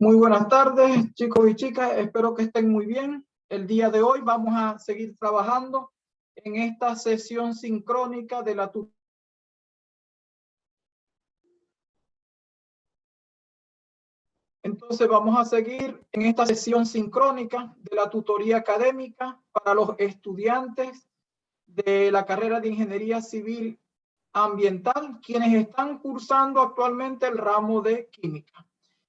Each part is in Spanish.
Muy buenas tardes, chicos y chicas. Espero que estén muy bien. El día de hoy vamos a seguir trabajando en esta sesión sincrónica de la tutoría. Entonces vamos a seguir en esta sesión sincrónica de la tutoría académica para los estudiantes de la carrera de Ingeniería Civil Ambiental, quienes están cursando actualmente el ramo de Química.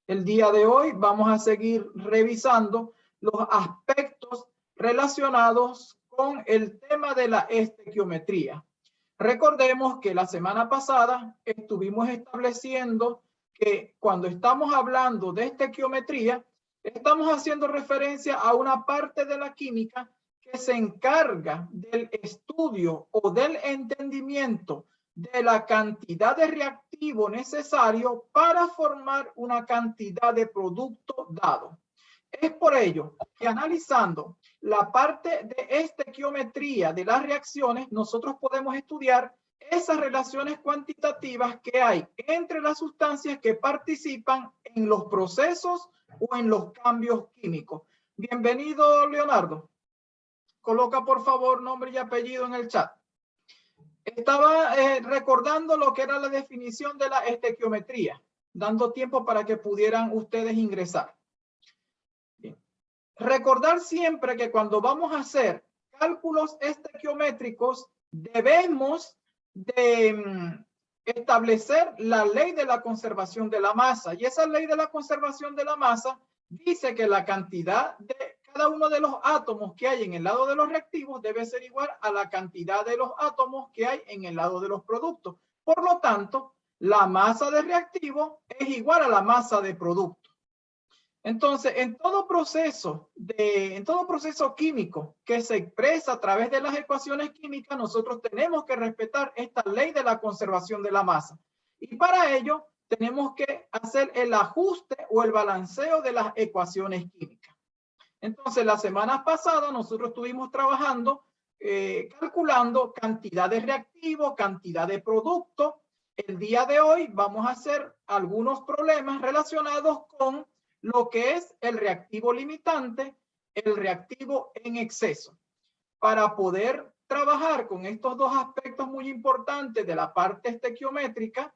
El día de hoy vamos a seguir revisando los aspectos relacionados con el tema de la estequiometría. Recordemos que la semana pasada estuvimos estableciendo que cuando estamos hablando de estequiometría, estamos haciendo referencia a una parte de la química que se encarga del estudio o del entendimiento de la cantidad de reactivo necesario para formar una cantidad de producto dado. Es por ello que analizando la parte de estequiometría de las reacciones, nosotros podemos estudiar esas relaciones cuantitativas que hay entre las sustancias que participan en los procesos o en los cambios químicos. Bienvenido, Leonardo. Coloca por favor nombre y apellido en el chat. Estaba recordando lo que era la definición de la estequiometría, dando tiempo para que pudieran ustedes ingresar. Bien. Recordar siempre que cuando vamos a hacer cálculos estequiométricos debemos de establecer la ley de la conservación de la masa. Y esa ley de la conservación de la masa dice que la cantidad de cada uno de los átomos que hay en el lado de los reactivos debe ser igual a la cantidad de los átomos que hay en el lado de los productos. Por lo tanto, la masa de reactivo es igual a la masa de producto. Entonces, en todo proceso químico que se expresa a través de las ecuaciones químicas, nosotros tenemos que respetar esta ley de la conservación de la masa. Y para ello, tenemos que hacer el ajuste o el balanceo de las ecuaciones químicas. Entonces, la semana pasada nosotros estuvimos trabajando, calculando cantidad de reactivo, cantidad de producto. El día de hoy vamos a hacer algunos problemas relacionados con lo que es el reactivo limitante, el reactivo en exceso. Para poder trabajar con estos dos aspectos muy importantes de la parte estequiométrica,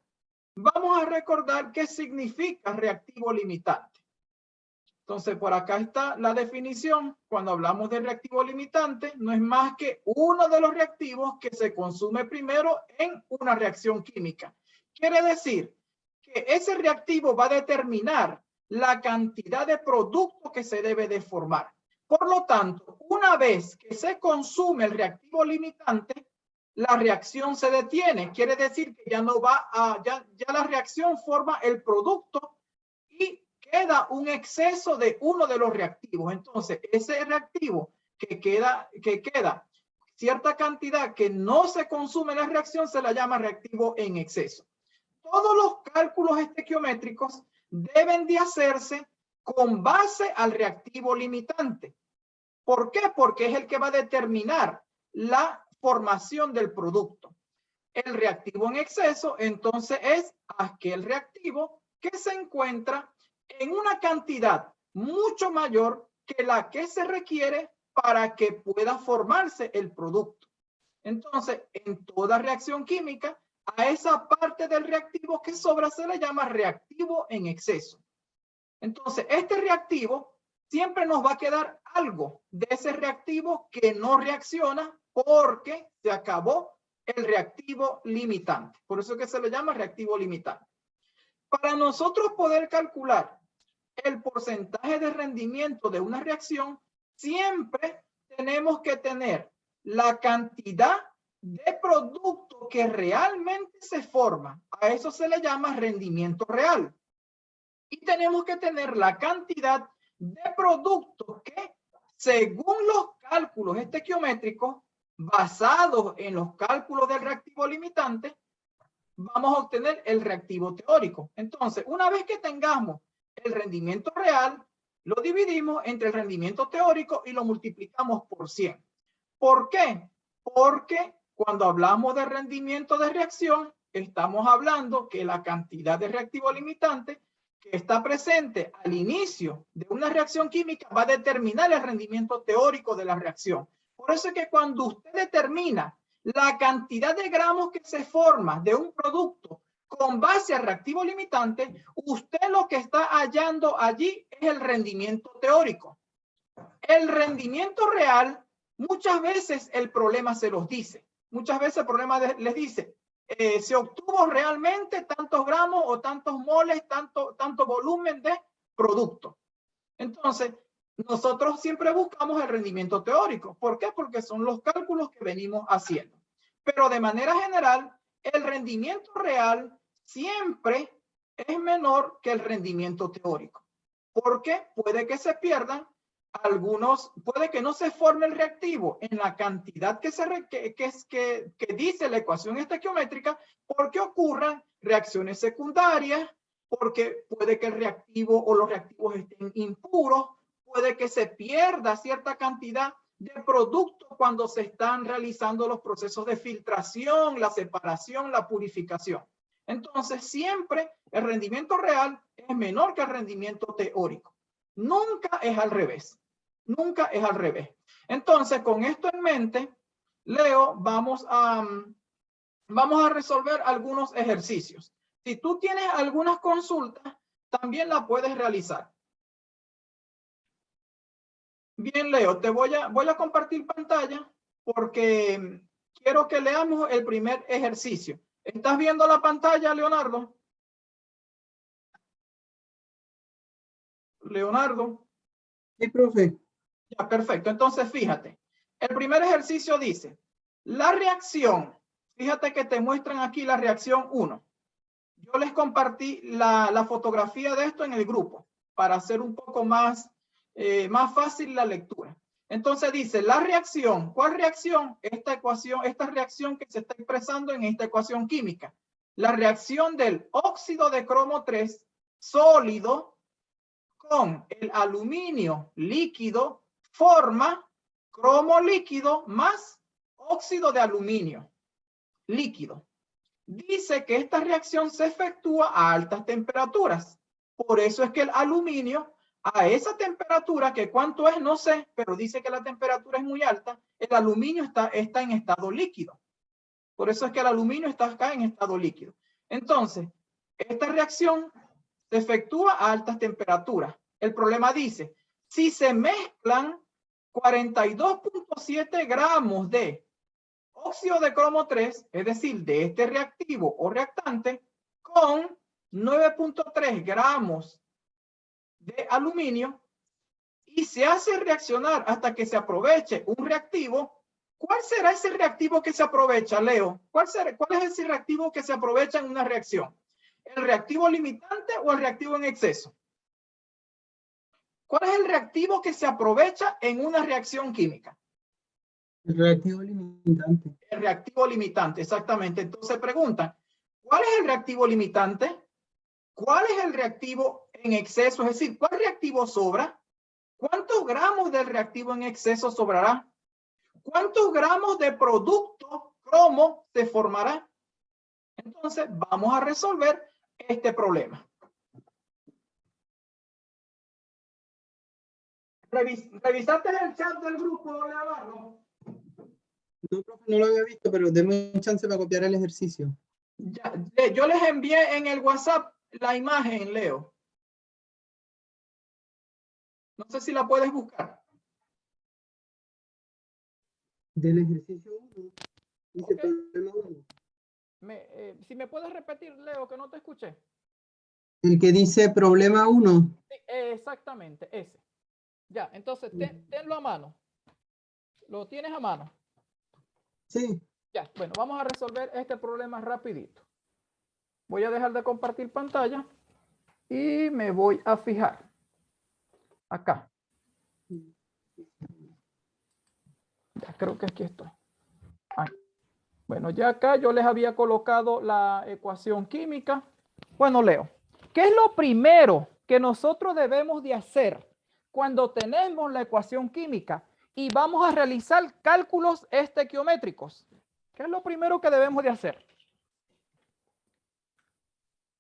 vamos a recordar qué significa reactivo limitante. Entonces, por acá está la definición. Cuando hablamos de reactivo limitante, no es más que uno de los reactivos que se consume primero en una reacción química. Quiere decir que ese reactivo va a determinar la cantidad de producto que se debe de formar. Por lo tanto, una vez que se consume el reactivo limitante, la reacción se detiene. Quiere decir que ya no va a, ya la reacción forma el producto y queda un exceso de uno de los reactivos. Entonces, ese reactivo que queda cierta cantidad que no se consume en la reacción se la llama reactivo en exceso. Todos los cálculos estequiométricos deben de hacerse con base al reactivo limitante. ¿Por qué? Porque es el que va a determinar la formación del producto. El reactivo en exceso, entonces, es aquel reactivo que se encuentra en una cantidad mucho mayor que la que se requiere para que pueda formarse el producto. Entonces, en toda reacción química, a esa parte del reactivo que sobra se le llama reactivo en exceso. Entonces, este reactivo siempre nos va a quedar algo de ese reactivo que no reacciona porque se acabó el reactivo limitante. Por eso que se le llama reactivo limitante. Para nosotros poder calcular el porcentaje de rendimiento de una reacción, siempre tenemos que tener la cantidad de producto que realmente se forma. A eso se le llama rendimiento real. Y tenemos que tener la cantidad de productos que, según los cálculos estequiométricos, basados en los cálculos del reactivo limitante, vamos a obtener el reactivo teórico. Entonces, una vez que tengamos el rendimiento real, lo dividimos entre el rendimiento teórico y lo multiplicamos por 100. ¿Por qué? Porque cuando hablamos de rendimiento de reacción, estamos hablando que la cantidad de reactivo limitante que está presente al inicio de una reacción química va a determinar el rendimiento teórico de la reacción. Por eso es que cuando usted determina la cantidad de gramos que se forma de un producto con base al reactivo limitante, usted lo que está hallando allí es el rendimiento teórico. El rendimiento real, muchas veces el problema se los dice. Muchas veces el problema les dice, se obtuvo realmente tantos gramos o tantos moles, tanto volumen de producto. Entonces, nosotros siempre buscamos el rendimiento teórico. ¿Por qué? Porque son los cálculos que venimos haciendo. Pero de manera general, el rendimiento real siempre es menor que el rendimiento teórico. Porque puede que se pierdan algunos, puede que no se forme el reactivo en la cantidad que dice la ecuación estequiométrica, porque ocurran reacciones secundarias, porque puede que el reactivo o los reactivos estén impuros, puede que se pierda cierta cantidad de producto cuando se están realizando los procesos de filtración, la separación, la purificación. Entonces, siempre el rendimiento real es menor que el rendimiento teórico. Nunca es al revés. Nunca es al revés. Entonces, con esto en mente, Leo, vamos a resolver algunos ejercicios. Si tú tienes algunas consultas, también la puedes realizar. Bien, Leo, te voy a compartir pantalla porque quiero que leamos el primer ejercicio. ¿Estás viendo la pantalla, Leonardo? Leonardo. Sí, profe. Ya, perfecto. Entonces, fíjate. El primer ejercicio dice, la reacción, fíjate que te muestran aquí la reacción 1. Yo les compartí la fotografía de esto en el grupo para hacer un poco más fácil la lectura. Entonces dice, la reacción, ¿cuál reacción? Esta reacción que se está expresando en esta ecuación química. La reacción del óxido de cromo 3 sólido con el aluminio líquido forma cromo líquido más óxido de aluminio líquido. Dice que esta reacción se efectúa a altas temperaturas. Por eso es que el aluminio a esa temperatura, que cuánto es, no sé, pero dice que la temperatura es muy alta, el aluminio está en estado líquido. Por eso es que el aluminio está acá en estado líquido. Entonces, esta reacción se efectúa a altas temperaturas. El problema dice, si se mezclan 42.7 gramos de óxido de cromo 3, es decir, de este reactivo o reactante, con 9.3 gramos de aluminio, y se hace reaccionar hasta que se aproveche un reactivo. ¿Cuál será ese reactivo que se aprovecha, Leo? ¿Cuál es ese reactivo que se aprovecha en una reacción? ¿El reactivo limitante o el reactivo en exceso? ¿Cuál es el reactivo que se aprovecha en una reacción química? El reactivo limitante. El reactivo limitante, exactamente. Entonces preguntan, ¿cuál es el reactivo limitante? ¿Cuál es el reactivo en exceso? Es decir, ¿cuál reactivo sobra? ¿Cuántos gramos del reactivo en exceso sobrará? ¿Cuántos gramos de producto cromo se formará? Entonces, vamos a resolver este problema. ¿Revisaste el chat del grupo, Leonardo? No, profe, no lo había visto, pero denme un chance para copiar el ejercicio. Ya, yo les envié en el WhatsApp la imagen, Leo. No sé si la puedes buscar. Del ejercicio 1. Dice Okay. problema 1. Si me puedes repetir, Leo, que no te escuché. El que dice problema 1. Sí, exactamente, ese. Ya, entonces tenlo a mano. ¿Lo tienes a mano? Sí. Ya, bueno, vamos a resolver este problema rapidito. Voy a dejar de compartir pantalla y me voy a fijar acá. Ya creo que aquí estoy. Ahí. Bueno, ya acá yo les había colocado la ecuación química. Bueno, Leo, ¿qué es lo primero que nosotros debemos de hacer cuando tenemos la ecuación química y vamos a realizar cálculos estequiométricos? ¿Qué es lo primero que debemos de hacer?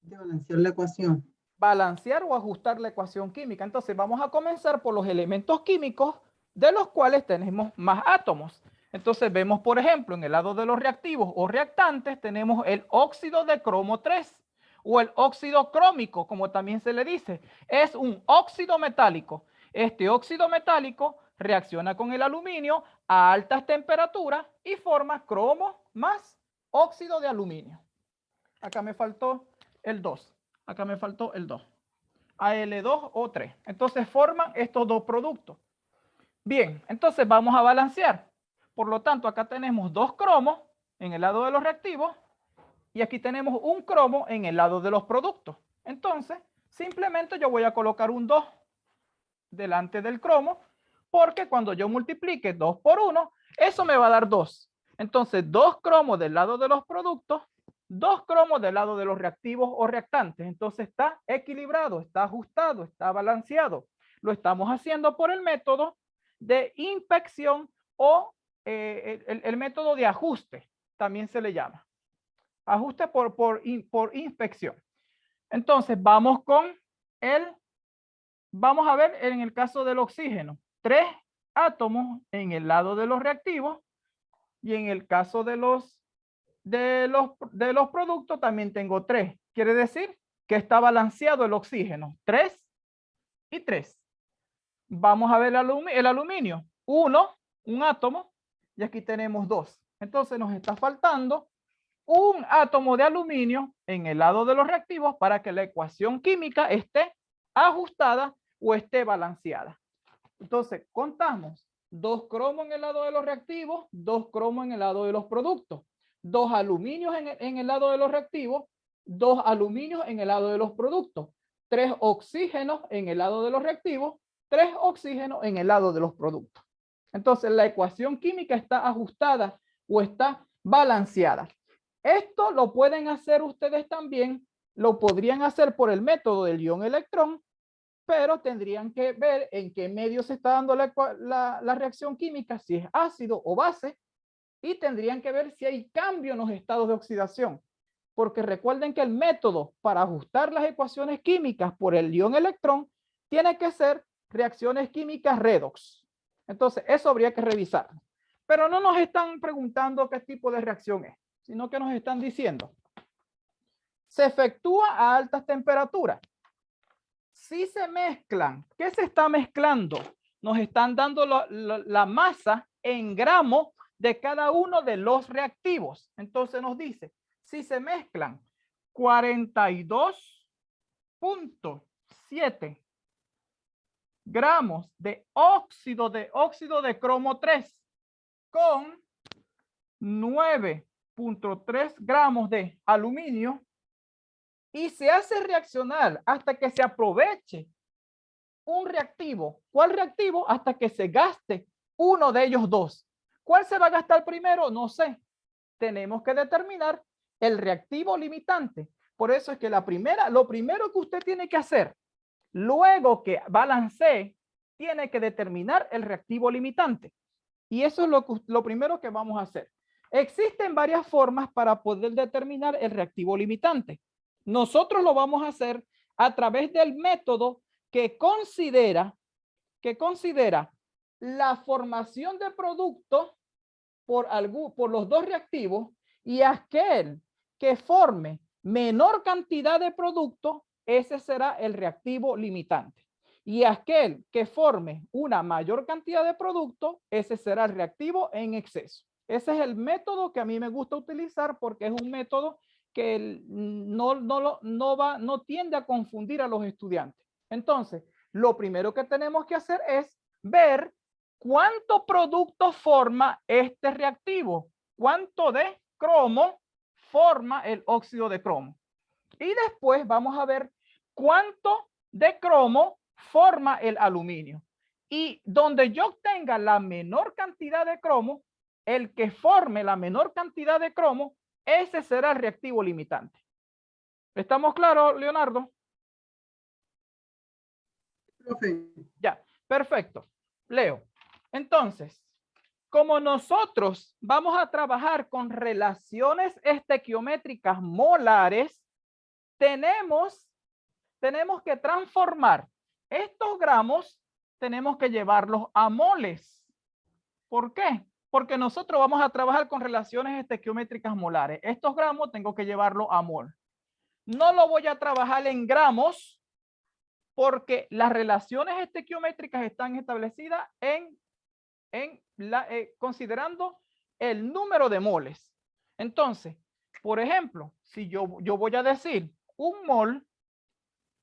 De balancear la ecuación. balancear o ajustar la ecuación química. Entonces vamos a comenzar por los elementos químicos de los cuales tenemos más átomos. Entonces vemos, por ejemplo, en el lado de los reactivos o reactantes tenemos el óxido de cromo 3 o el óxido crómico, como también se le dice. Es un óxido metálico. Este óxido metálico reacciona con el aluminio a altas temperaturas y forma cromo más óxido de aluminio. Acá me faltó el 2. Acá me faltó el 2. Al2O3. Entonces forman estos dos productos. Bien, entonces vamos a balancear. Por lo tanto, acá tenemos dos cromos en el lado de los reactivos y aquí tenemos un cromo en el lado de los productos. Entonces, simplemente yo voy a colocar un 2 delante del cromo porque cuando yo multiplique 2 por 1, eso me va a dar 2. Entonces, 2 cromos del lado de los productos, 2 cromos del lado de los reactivos o reactantes. Entonces está equilibrado, está ajustado, está balanceado. Lo estamos haciendo por el método de inspección o el método de ajuste, también se le llama. Ajuste por inspección. Entonces vamos vamos a ver en el caso del oxígeno, 3 átomos en el lado de los reactivos y en el caso de los productos también tengo 3. Quiere decir que está balanceado el oxígeno, 3 y 3. Vamos a ver el aluminio, 1, un átomo, y aquí tenemos 2. Entonces nos está faltando un átomo de aluminio en el lado de los reactivos para que la ecuación química esté ajustada o esté balanceada. Entonces contamos 2 cromos en el lado de los reactivos, 2 cromos en el lado de los productos, 2 aluminios en el lado de los reactivos, 2 aluminios en el lado de los productos, 3 oxígenos en el lado de los reactivos, 3 oxígenos en el lado de los productos. Entonces la ecuación química está ajustada o está balanceada. Esto lo pueden hacer ustedes también, lo podrían hacer por el método del ion-electrón, pero tendrían que ver en qué medio se está dando la reacción química, si es ácido o base, y tendrían que ver si hay cambio en los estados de oxidación. Porque recuerden que el método para ajustar las ecuaciones químicas por el ion-electrón tiene que ser reacciones químicas redox. Entonces, eso habría que revisar. Pero no nos están preguntando qué tipo de reacción es, sino que nos están diciendo, se efectúa a altas temperaturas. Si se mezclan, ¿qué se está mezclando? Nos están dando la masa en gramos de cada uno de los reactivos. Entonces nos dice, si se mezclan 42.7 gramos de óxido de cromo 3 con 9.3 gramos de aluminio y se hace reaccionar hasta que se aproveche un reactivo. ¿Cuál reactivo? Hasta que se gaste uno de ellos dos. ¿Cuál se va a gastar primero? No sé. Tenemos que determinar el reactivo limitante. Por eso es que lo primero que usted tiene que hacer, luego que balancee, tiene que determinar el reactivo limitante. Y eso es lo primero que vamos a hacer. Existen varias formas para poder determinar el reactivo limitante. Nosotros lo vamos a hacer a través del método que considera la formación de producto por los dos reactivos y aquel que forme menor cantidad de producto, ese será el reactivo limitante. Y aquel que forme una mayor cantidad de producto, ese será el reactivo en exceso. Ese es el método que a mí me gusta utilizar porque es un método que no tiende a confundir a los estudiantes. Entonces, lo primero que tenemos que hacer es ver cuánto producto forma este reactivo, cuánto de cromo forma el óxido de cromo. Y después vamos a ver cuánto de cromo forma el aluminio. Y donde yo obtenga la menor cantidad de cromo, el que forme la menor cantidad de cromo, ese será el reactivo limitante. ¿Estamos claros, Leonardo? Profe. Ya, perfecto. Leo. Entonces, como nosotros vamos a trabajar con relaciones estequiométricas molares, tenemos tenemos que transformar estos gramos, tenemos que llevarlos a moles. ¿Por qué? Porque nosotros vamos a trabajar con relaciones estequiométricas molares. Estos gramos tengo que llevarlo a mol. No lo voy a trabajar en gramos porque las relaciones estequiométricas están establecidas considerando el número de moles. Entonces, por ejemplo, si yo voy a decir un mol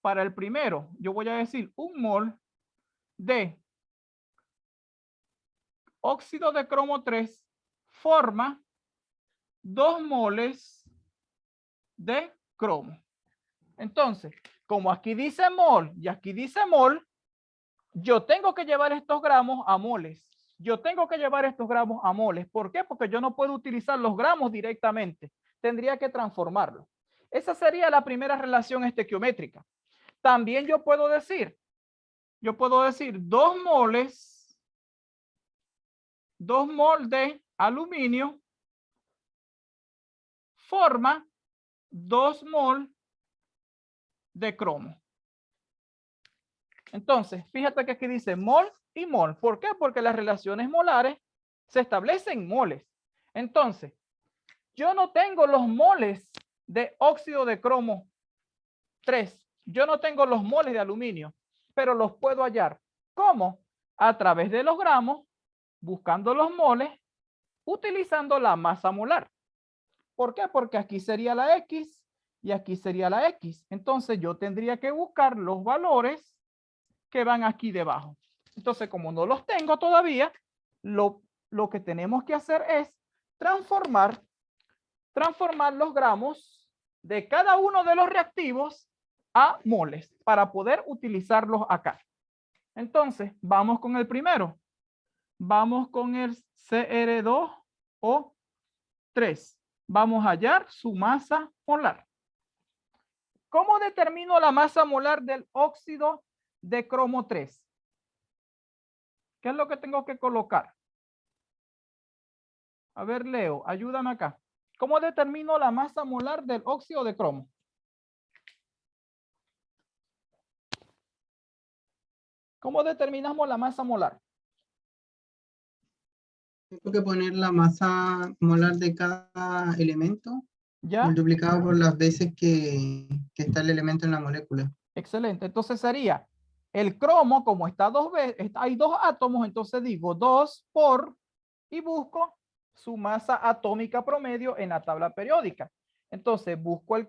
para el primero, yo voy a decir un mol de óxido de cromo 3 forma 2 moles de cromo. Entonces, como aquí dice mol y aquí dice mol, yo tengo que llevar estos gramos a moles. Yo tengo que llevar estos gramos a moles. ¿Por qué? Porque yo no puedo utilizar los gramos directamente. Tendría que transformarlo. Esa sería la primera relación estequiométrica. También yo puedo decir 2 moles de aluminio forma 2 mol de cromo. Entonces, fíjate que aquí dice mol y mol. ¿Por qué? Porque las relaciones molares se establecen en moles. Entonces, yo no tengo los moles de óxido de cromo 3. Yo no tengo los moles de aluminio, pero los puedo hallar. ¿Cómo? A través de los gramos, buscando los moles, utilizando la masa molar. ¿Por qué? Porque aquí sería la X y aquí sería la X. Entonces, yo tendría que buscar los valores que van aquí debajo. Entonces, como no los tengo todavía, lo que tenemos que hacer es transformar los gramos de cada uno de los reactivos a moles para poder utilizarlos acá. Entonces, vamos con el primero. Vamos con el CR2O3. Vamos a hallar su masa molar. ¿Cómo determino la masa molar del óxido de cromo 3? ¿Qué es lo que tengo que colocar? A ver, Leo, ayúdame acá. ¿Cómo determino la masa molar del óxido de cromo? ¿Cómo determinamos la masa molar? Tengo que poner la masa molar de cada elemento ¿Ya? multiplicado por las veces que está el elemento en la molécula. Excelente. Entonces sería el cromo, como está dos veces, hay 2 átomos, entonces digo 2 por y busco su masa atómica promedio en la tabla periódica. Entonces busco el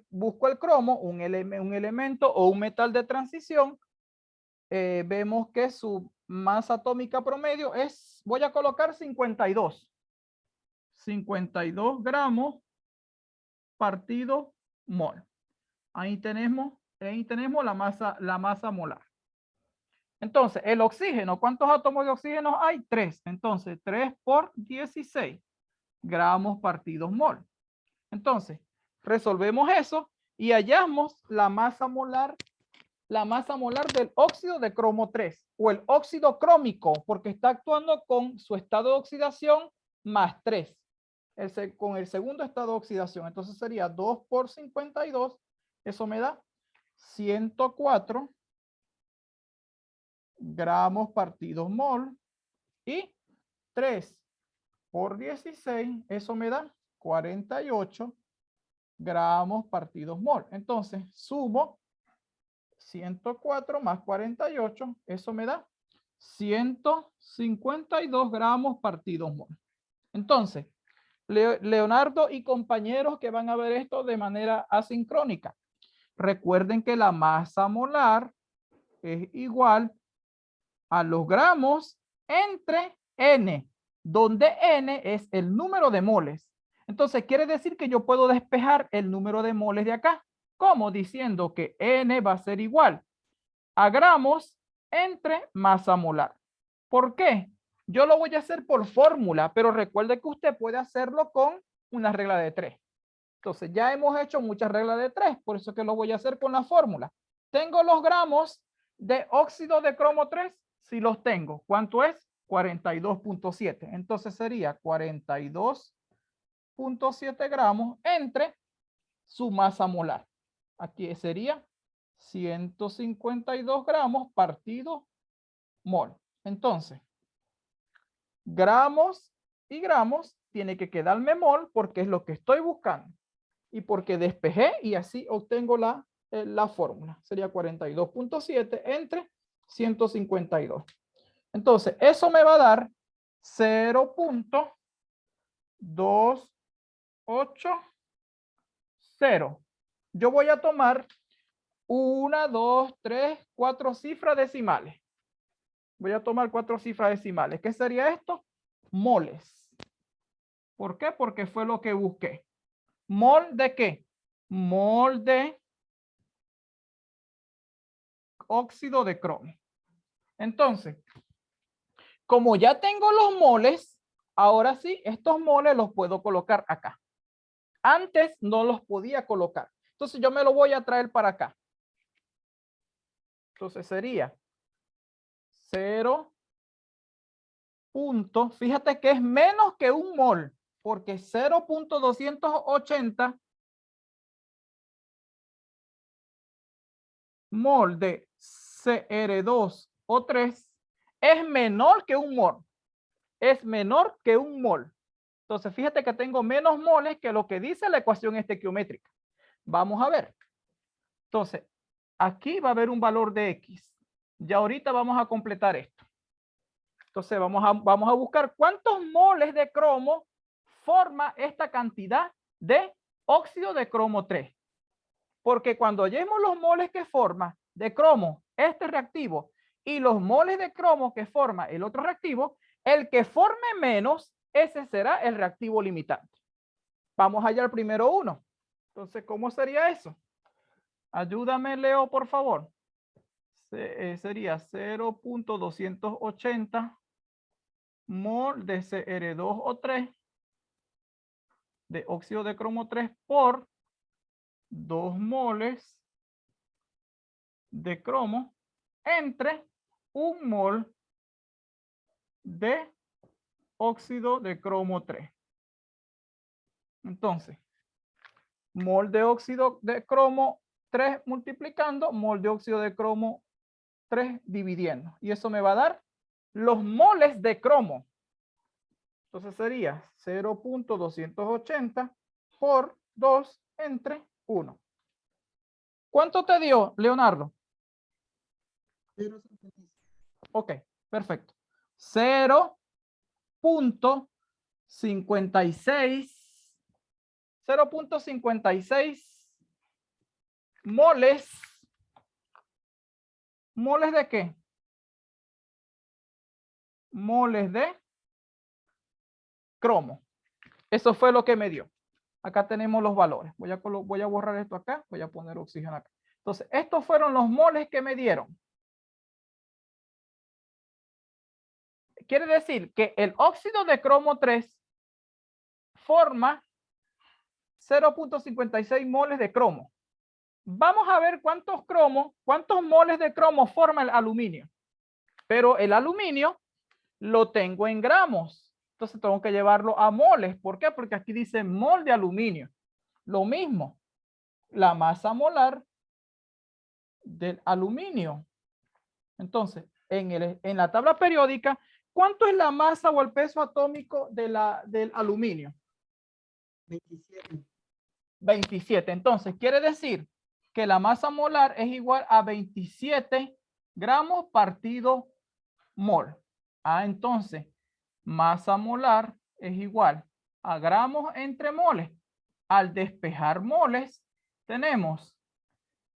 cromo, un elemento o un metal de transición. Vemos que su masa atómica promedio es, voy a colocar 52. 52 gramos partido mol. Ahí tenemos la masa molar. Entonces, el oxígeno, ¿cuántos átomos de oxígeno hay? 3. Entonces, 3 por 16 gramos partidos mol. Entonces, resolvemos eso y hallamos la masa molar del óxido de cromo 3 o el óxido crómico porque está actuando con su estado de oxidación más 3. Con el segundo estado de oxidación. Entonces sería 2 por 52. Eso me da 104 gramos partidos mol. Y 3 por 16. Eso me da 48 gramos partidos mol. Entonces sumo 104 más 48. Eso me da 152 gramos partidos mol. Entonces, Leonardo y compañeros que van a ver esto de manera asincrónica. Recuerden que la masa molar es igual a los gramos entre N, donde N es el número de moles. Entonces quiere decir que yo puedo despejar el número de moles de acá. ¿Cómo? Diciendo que N va a ser igual a gramos entre masa molar. ¿Por qué? Yo lo voy a hacer por fórmula, pero recuerde que usted puede hacerlo con una regla de 3. Entonces ya hemos hecho muchas reglas de 3, por eso que lo voy a hacer con la fórmula. ¿Tengo los gramos de óxido de cromo 3? Sí los tengo. ¿Cuánto es? 42.7. Entonces sería 42.7 gramos entre su masa molar. Aquí sería 152 gramos partido mol. Entonces, gramos y gramos tiene que quedarme mol porque es lo que estoy buscando. Y porque despejé y así obtengo la fórmula. Sería 42.7 entre 152. Entonces, eso me va a dar 0.280. Yo voy a tomar 1, 2, 3, 4 cifras decimales. Voy a tomar 4 cifras decimales. ¿Qué sería esto? Moles. ¿Por qué? Porque fue lo que busqué. ¿Mol de qué? Mol de óxido de cromo. Entonces, como ya tengo los moles, ahora sí, estos moles los puedo colocar acá. Antes no los podía colocar. Entonces yo me lo voy a traer para acá. Entonces sería 0. Fíjate que es menos que un mol, porque 0.280 mol de Cr2O3 es menor que un mol. Es menor que un mol. Entonces, fíjate que tengo menos moles que lo que dice la ecuación estequiométrica. Vamos a ver. Entonces, aquí va a haber un valor de X. Ya ahorita vamos a completar esto. Entonces, vamos a buscar cuántos moles de cromo forma esta cantidad de óxido de cromo 3. Porque cuando hallemos los moles que forma de cromo este reactivo y los moles de cromo que forma el otro reactivo, el que forme menos, ese será el reactivo limitante. Vamos allá al primero 1. Entonces, ¿cómo sería eso? Ayúdame, Leo, por favor. Sería 0.280 mol de Cr2O3 de óxido de cromo 3 por 2 moles de cromo entre 1 mol de óxido de cromo 3. Entonces, mol de óxido de cromo 3 multiplicando, mol de óxido de cromo 3 dividiendo. Y eso me va a dar los moles de cromo. Entonces sería 0.280 por 2 entre 1. ¿Cuánto te dio, Leonardo? 0.56. Ok, perfecto. 0.56 moles. ¿Moles de qué? Moles de cromo. Eso fue lo que me dio. Acá tenemos los valores. Voy a borrar esto acá. Voy a poner oxígeno acá. Entonces, estos fueron los moles que me dieron. Quiere decir que el óxido de cromo 3 forma 0.56 moles de cromo. Vamos a ver cuántos moles de cromo forma el aluminio. Pero el aluminio lo tengo en gramos. Entonces tengo que llevarlo a moles. ¿Por qué? Porque aquí dice mol de aluminio. Lo mismo, la masa molar del aluminio. Entonces, en la tabla periódica, ¿cuánto es la masa o el peso atómico del aluminio? 27. 27. Entonces, quiere decir que la masa molar es igual a 27 gramos partido mol. Entonces, masa molar es igual a gramos entre moles. Al despejar moles, tenemos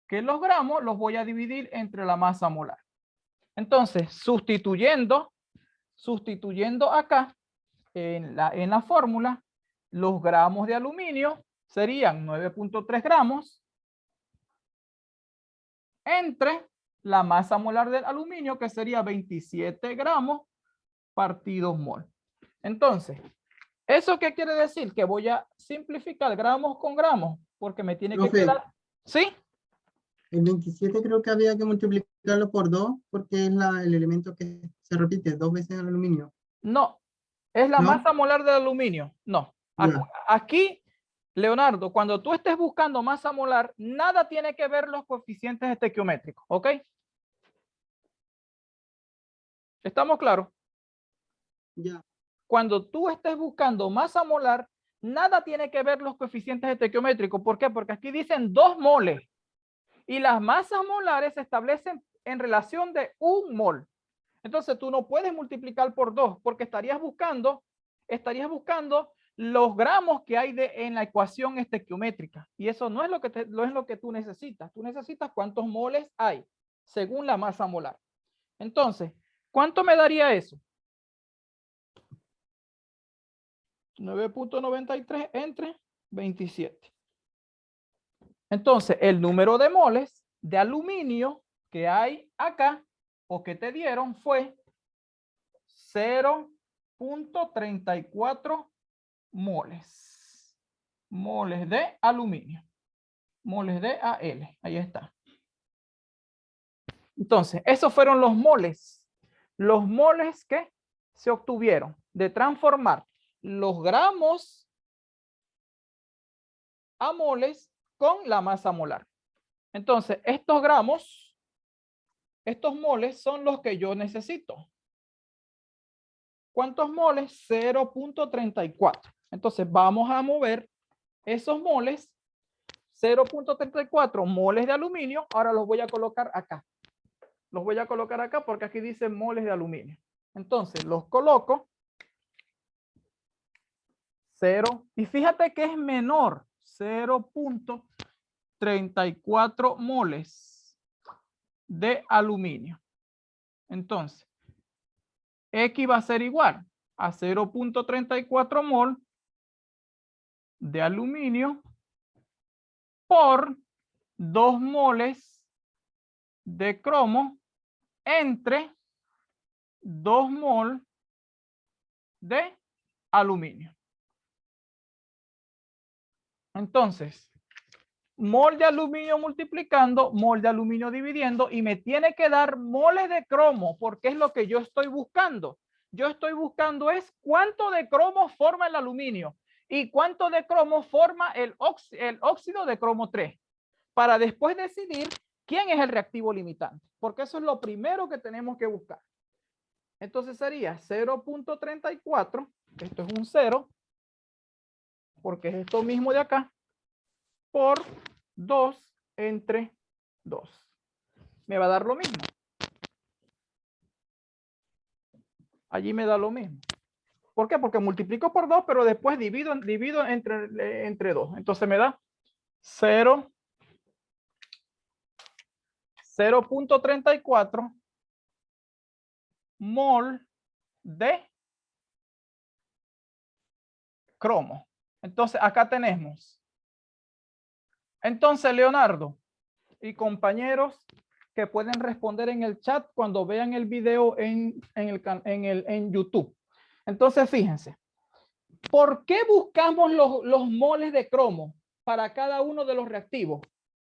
que los gramos los voy a dividir entre la masa molar. Entonces, sustituyendo acá en la fórmula, los gramos de aluminio serían 9.3 gramos entre la masa molar del aluminio, que sería 27 gramos partido mol. Entonces, ¿eso qué quiere decir? Que voy a simplificar gramos con gramos, porque me tiene que quedar. ¿Sí? El 27 creo que había que multiplicarlo por 2, porque es el elemento que se repite 2 veces el aluminio. No, es la ¿No? masa molar del aluminio. No. Ya. Aquí Leonardo, cuando tú estés buscando masa molar, nada tiene que ver los coeficientes estequiométricos, ¿ok? ¿Estamos claros? Ya. Cuando tú estés buscando masa molar, nada tiene que ver los coeficientes estequiométricos. ¿Por qué? Porque aquí dicen 2 moles y las masas molares se establecen en relación de 1 mol. Entonces tú no puedes multiplicar por 2 porque estarías buscando los gramos que hay en la ecuación estequiométrica. Y eso no es lo que tú necesitas. Tú necesitas cuántos moles hay según la masa molar. Entonces, ¿cuánto me daría eso? 9.93 entre 27. Entonces, el número de moles de aluminio que hay acá o que te dieron fue 0.34 moles. Moles de aluminio. Moles de Al. Ahí está. Entonces, esos fueron los moles. Los moles que se obtuvieron de transformar los gramos a moles con la masa molar. Entonces, estos gramos, estos moles son los que yo necesito. ¿Cuántos moles? 0.34. Entonces, vamos a mover esos moles, 0.34 moles de aluminio. Ahora los voy a colocar acá. Los voy a colocar acá porque aquí dice moles de aluminio. Entonces, los coloco. 0. Y fíjate que es menor. 0.34 moles de aluminio. Entonces, X va a ser igual a 0.34 mol de aluminio por 2 moles de cromo entre 2 mol de aluminio. Entonces, mol de aluminio multiplicando, mol de aluminio dividiendo, y me tiene que dar moles de cromo, porque es lo que yo estoy buscando. Yo estoy buscando es cuánto de cromo forma el aluminio y cuánto de cromo forma el óxido de cromo 3, para después decidir quién es el reactivo limitante, porque eso es lo primero que tenemos que buscar. Entonces sería 0.34, esto es un 0, porque es esto mismo de acá, por 2 entre 2. Me va a dar lo mismo. Allí me da lo mismo. ¿Por qué? Porque multiplico por 2, pero después divido entre 2. Entonces me da 0.34 mol de cromo. Entonces acá tenemos. Entonces, Leonardo y compañeros que pueden responder en el chat cuando vean el video en YouTube. Entonces, fíjense, ¿por qué buscamos los moles de cromo para cada uno de los reactivos?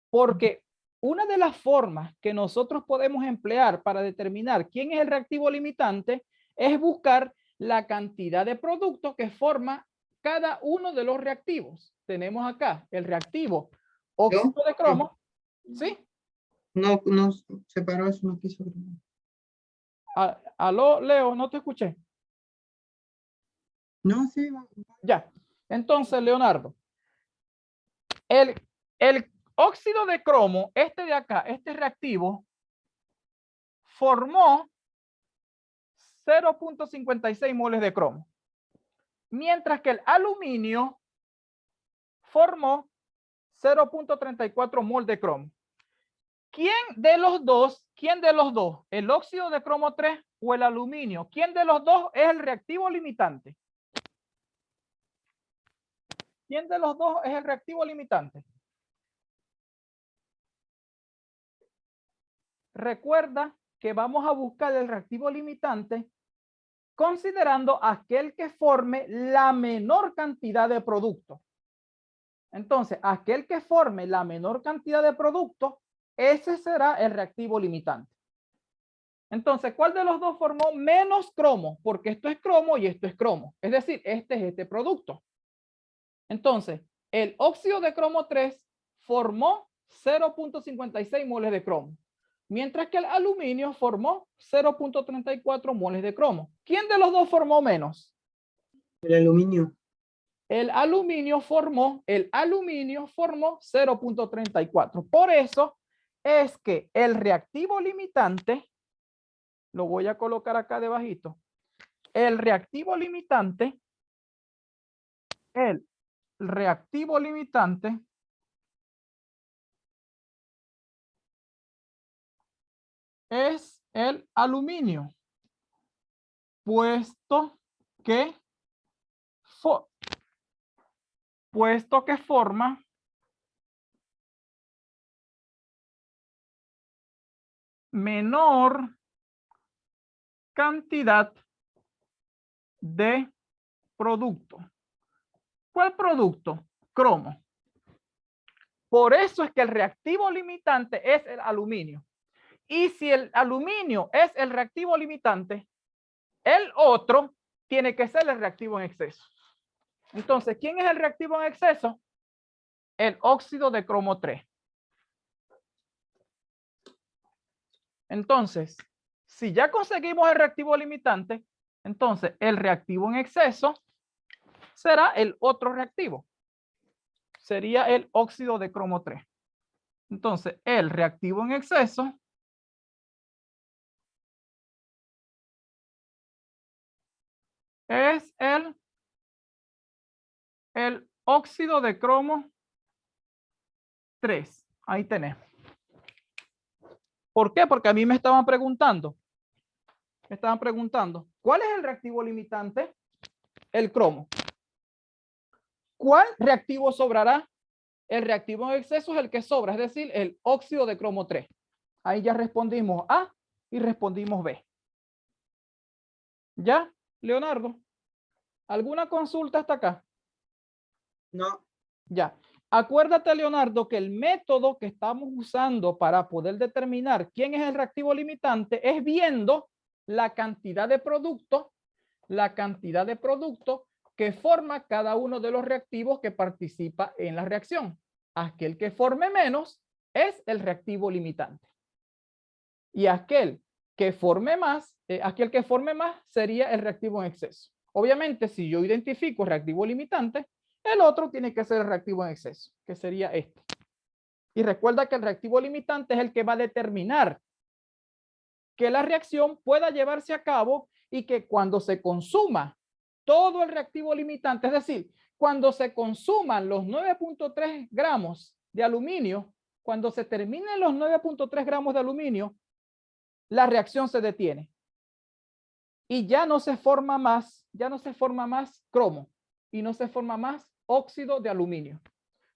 Porque una de las formas que nosotros podemos emplear para determinar quién es el reactivo limitante es buscar la cantidad de productos que forma cada uno de los reactivos. Tenemos acá el reactivo óxido de cromo. ¿Sí? No separó eso, no quiso. Aló, Leo, no te escuché. No, sí. Ya. Entonces, Leonardo, el óxido de cromo, este de acá, este reactivo, formó 0.56 moles de cromo. Mientras que el aluminio formó 0.34 mol de cromo. ¿Quién de los dos, el óxido de cromo 3 o el aluminio, quién de los dos es el reactivo limitante? ¿Quién de los dos es el reactivo limitante? Recuerda que vamos a buscar el reactivo limitante considerando aquel que forme la menor cantidad de producto. Entonces, aquel que forme la menor cantidad de producto, ese será el reactivo limitante. Entonces, ¿cuál de los dos formó menos cromo? Porque esto es cromo y esto es cromo. Es decir, este es este producto. Entonces, el óxido de cromo 3 formó 0.56 moles de cromo, mientras que el aluminio formó 0.34 moles de cromo. ¿Quién de los dos formó menos? El aluminio. El aluminio formó 0.34. Por eso es que el reactivo limitante, lo voy a colocar acá debajito, el reactivo limitante es el aluminio, puesto que forma menor cantidad de producto. ¿Cuál producto? Cromo. Por eso es que el reactivo limitante es el aluminio. Y si el aluminio es el reactivo limitante, el otro tiene que ser el reactivo en exceso. Entonces, ¿quién es el reactivo en exceso? El óxido de cromo 3. Entonces, si ya conseguimos el reactivo limitante, entonces el reactivo en exceso será el otro reactivo. Sería el óxido de cromo 3. Entonces, el reactivo en exceso es el óxido de cromo 3. Ahí tenemos. ¿Por qué? Porque a mí me estaban preguntando. ¿Cuál es el reactivo limitante? El cromo. ¿Cuál reactivo sobrará? El reactivo en exceso es el que sobra, es decir, el óxido de cromo 3. Ahí ya respondimos A y respondimos B. ¿Ya, Leonardo? ¿Alguna consulta hasta acá? No. Ya. Acuérdate, Leonardo, que el método que estamos usando para poder determinar quién es el reactivo limitante es viendo la cantidad de producto que forma cada uno de los reactivos que participa en la reacción. Aquel que forme menos es el reactivo limitante. Y aquel que forme más sería el reactivo en exceso. Obviamente, si yo identifico el reactivo limitante, el otro tiene que ser el reactivo en exceso, que sería este. Y recuerda que el reactivo limitante es el que va a determinar que la reacción pueda llevarse a cabo y que cuando se consuma todo el reactivo limitante, es decir, cuando se consuman los 9.3 gramos de aluminio, cuando se terminen los 9.3 gramos de aluminio, la reacción se detiene. Y ya no se forma más cromo y no se forma más óxido de aluminio.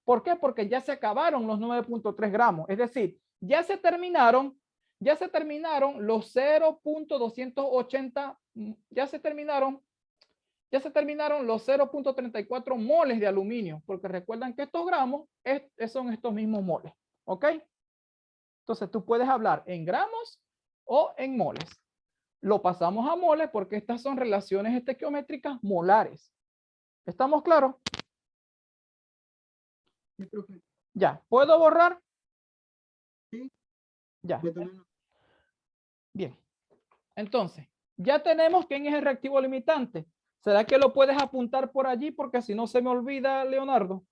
¿Por qué? Porque ya se acabaron los 9.3 gramos. Es decir, ya se terminaron los 0.280, ya se terminaron los 0.34 moles de aluminio, porque recuerdan que estos gramos son estos mismos moles. ¿Ok? Entonces tú puedes hablar en gramos o en moles. Lo pasamos a moles porque estas son relaciones estequiométricas molares. ¿Estamos claros? Sí, profe. Ya, ¿puedo borrar? Sí. Ya. Bien. Entonces, ya tenemos quién es el reactivo limitante. ¿Será que lo puedes apuntar por allí? Porque si no se me olvida, Leonardo.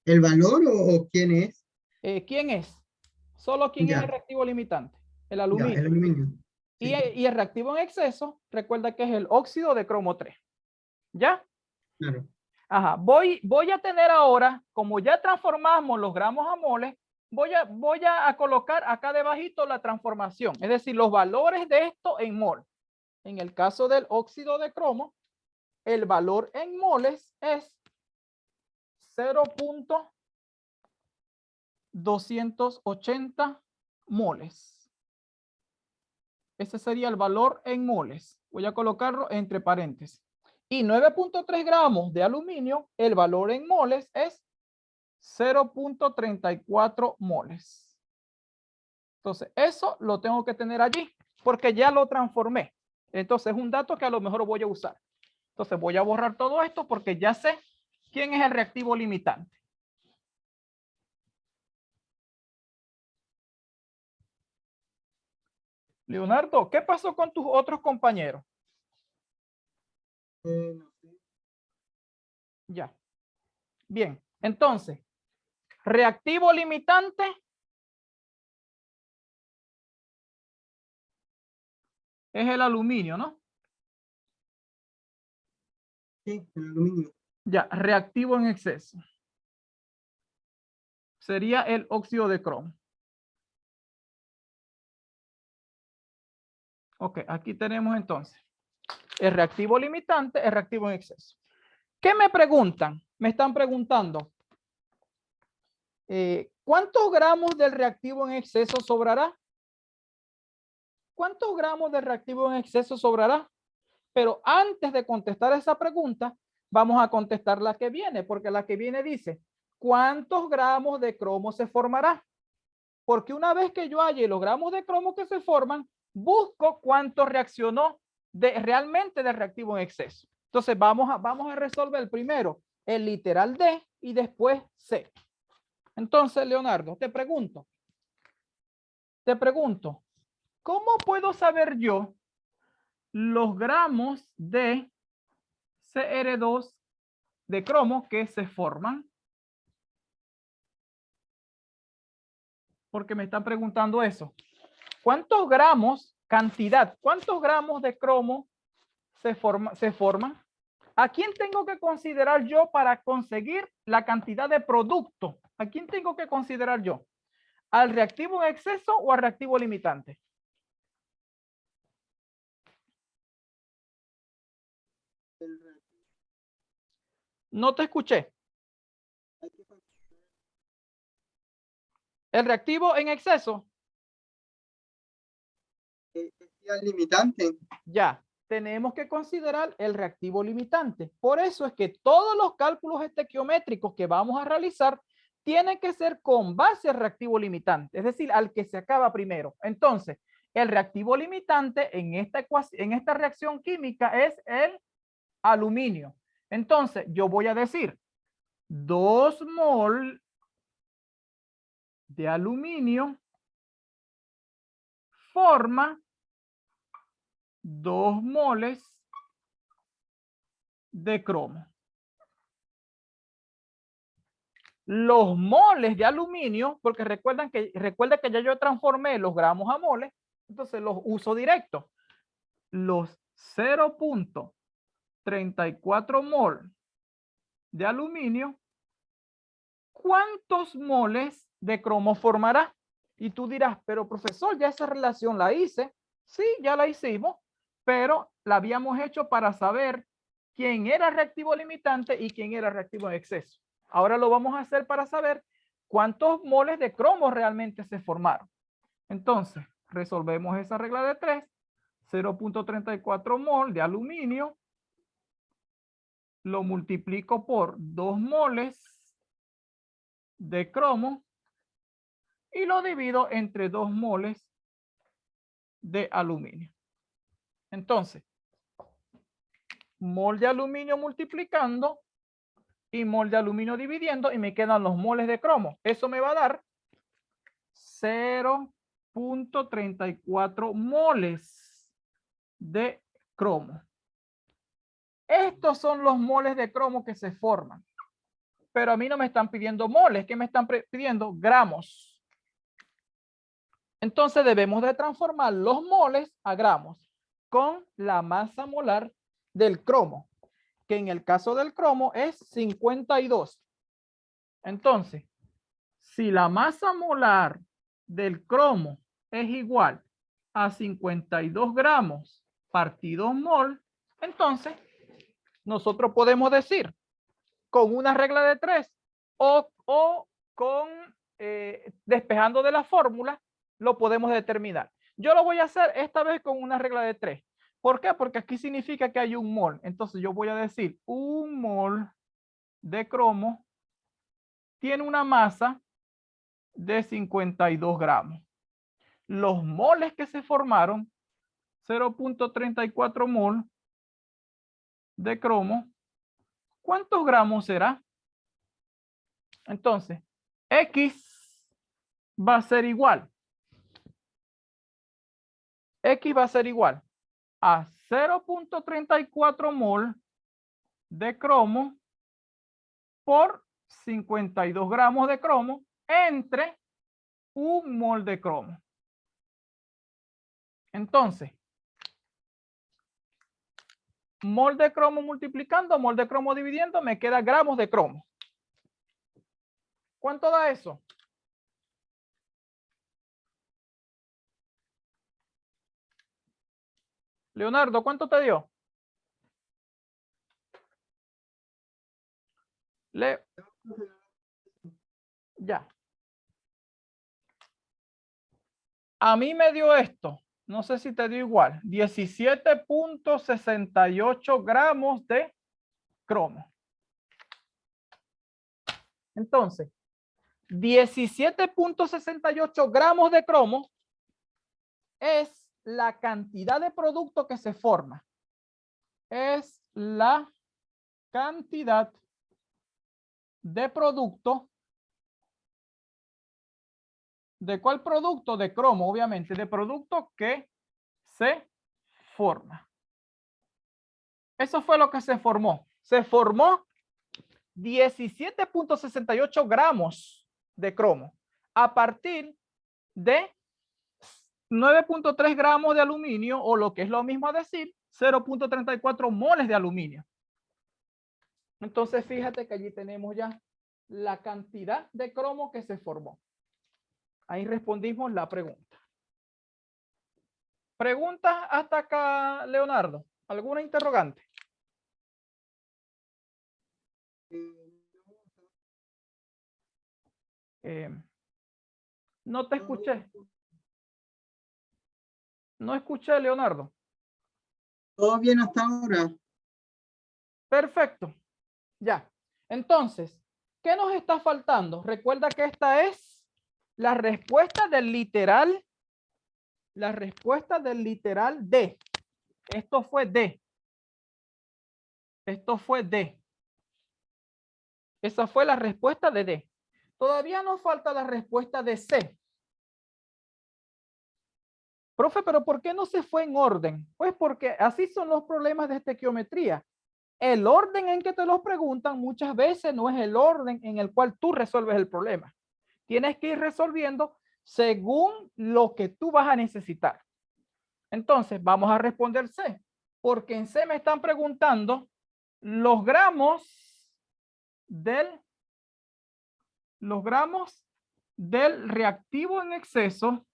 ¿El valor o quién es? ¿Quién es? Solo quién es el Ya, reactivo limitante. El ya, aluminio. el aluminio. Sí, Y el reactivo en exceso, recuerda que es el óxido de cromo 3. ¿Ya? claro. Ajá. Voy a tener ahora, como ya transformamos los gramos a moles, voy a colocar acá debajito la transformación. Es decir, los valores de esto en mol. En el caso del óxido de cromo, el valor en moles es 0.280 moles. Ese sería el valor en moles. Voy a colocarlo entre paréntesis. Y 9.3 gramos de aluminio, el valor en moles es 0.34 moles. Entonces, eso lo tengo que tener allí porque ya lo transformé. Entonces, es un dato que a lo mejor voy a usar. Entonces voy a borrar todo esto porque ya sé quién es el reactivo limitante. Leonardo, ¿qué pasó con tus otros compañeros? No sé. Ya. Bien, entonces, reactivo limitante es el aluminio, ¿no? Sí, el aluminio. Ya, reactivo en exceso. Sería el óxido de cromo. Ok, aquí tenemos entonces el reactivo limitante, el reactivo en exceso. ¿Qué me preguntan? Me están preguntando, ¿cuántos gramos del reactivo en exceso sobrará? ¿Cuántos gramos de reactivo en exceso sobrará? Pero antes de contestar esa pregunta, vamos a contestar la que viene, porque la que viene dice, ¿cuántos gramos de cromo se formará? Porque una vez que yo halle los gramos de cromo que se forman, busco cuánto reaccionó realmente del reactivo en exceso. Entonces vamos a resolver primero el literal D y después C. Entonces, Leonardo, te pregunto, ¿cómo puedo saber yo los gramos de CR2 de cromo que se forman? Porque me están preguntando eso. ¿Cuántos gramos, cantidad, cuántos gramos de cromo se forman? ¿A quién tengo que considerar yo para conseguir la cantidad de producto? ¿A quién tengo que considerar yo? ¿Al reactivo en exceso o al reactivo limitante? No te escuché. ¿El reactivo en exceso? El limitante. Ya, tenemos que considerar el reactivo limitante. Por eso es que todos los cálculos estequiométricos que vamos a realizar tienen que ser con base al reactivo limitante, es decir, al que se acaba primero. Entonces, el reactivo limitante en esta reacción química es el aluminio. Entonces, yo voy a decir 2 mol de aluminio forma 2 moles de cromo. Los moles de aluminio, porque recuerda que ya yo transformé los gramos a moles, entonces los uso directo. Los 0.34 mol de aluminio, ¿cuántos moles de cromo formará? Y tú dirás, pero profesor, ya esa relación la hice. Sí, ya la hicimos, pero la habíamos hecho para saber quién era reactivo limitante y quién era reactivo en exceso. Ahora lo vamos a hacer para saber cuántos moles de cromo realmente se formaron. Entonces, resolvemos esa regla de 3. 0.34 mol de aluminio lo multiplico por 2 moles de cromo y lo divido entre 2 moles de aluminio. Entonces, mol de aluminio multiplicando y mol de aluminio dividiendo y me quedan los moles de cromo. Eso me va a dar 0.34 moles de cromo. Estos son los moles de cromo que se forman. Pero a mí no me están pidiendo moles, ¿qué me están pidiendo? Gramos. Entonces debemos de transformar los moles a gramos con la masa molar del cromo, que en el caso del cromo es 52. Entonces, si la masa molar del cromo es igual a 52 gramos partido mol, entonces nosotros podemos decir con una regla de 3 o con despejando de la fórmula, lo podemos determinar. Yo lo voy a hacer esta vez con una regla de 3. ¿Por qué? Porque aquí significa que hay un mol. Entonces yo voy a decir un mol de cromo tiene una masa de 52 gramos. Los moles que se formaron, 0.34 mol de cromo, ¿cuántos gramos será? Entonces, X va a ser igual. X va a ser igual a 0.34 mol de cromo por 52 gramos de cromo entre 1 mol de cromo. Entonces, mol de cromo multiplicando, mol de cromo dividiendo, me queda gramos de cromo. ¿Cuánto da eso? Leonardo, ¿cuánto te dio? Ya. A mí me dio esto. No sé si te dio igual. 17.68 gramos de cromo. Entonces, 17.68 gramos de cromo es la cantidad de producto que se forma. Es la cantidad de producto. ¿De cuál producto? De cromo, obviamente. De producto que se forma. Eso fue lo que se formó. Se formó 17.68 gramos de cromo a partir de 9.3 gramos de aluminio, o lo que es lo mismo a decir, 0.34 moles de aluminio. Entonces, fíjate que allí tenemos ya la cantidad de cromo que se formó. Ahí respondimos la pregunta. ¿Preguntas hasta acá, Leonardo? ¿Alguna interrogante? No te escuché. No escuché, Leonardo. Todo bien hasta ahora. Perfecto. Ya. Entonces, ¿qué nos está faltando? Recuerda que esta es la respuesta del literal. La respuesta del literal D. Esto fue D. Esto fue D. Esa fue la respuesta de D. Todavía nos falta la respuesta de C. Profe, pero ¿por qué no se fue en orden? Pues porque así son los problemas de estequiometría. El orden en que te los preguntan muchas veces no es el orden en el cual tú resuelves el problema. Tienes que ir resolviendo según lo que tú vas a necesitar. Entonces, vamos a responder C, porque en C me están preguntando los gramos del reactivo en exceso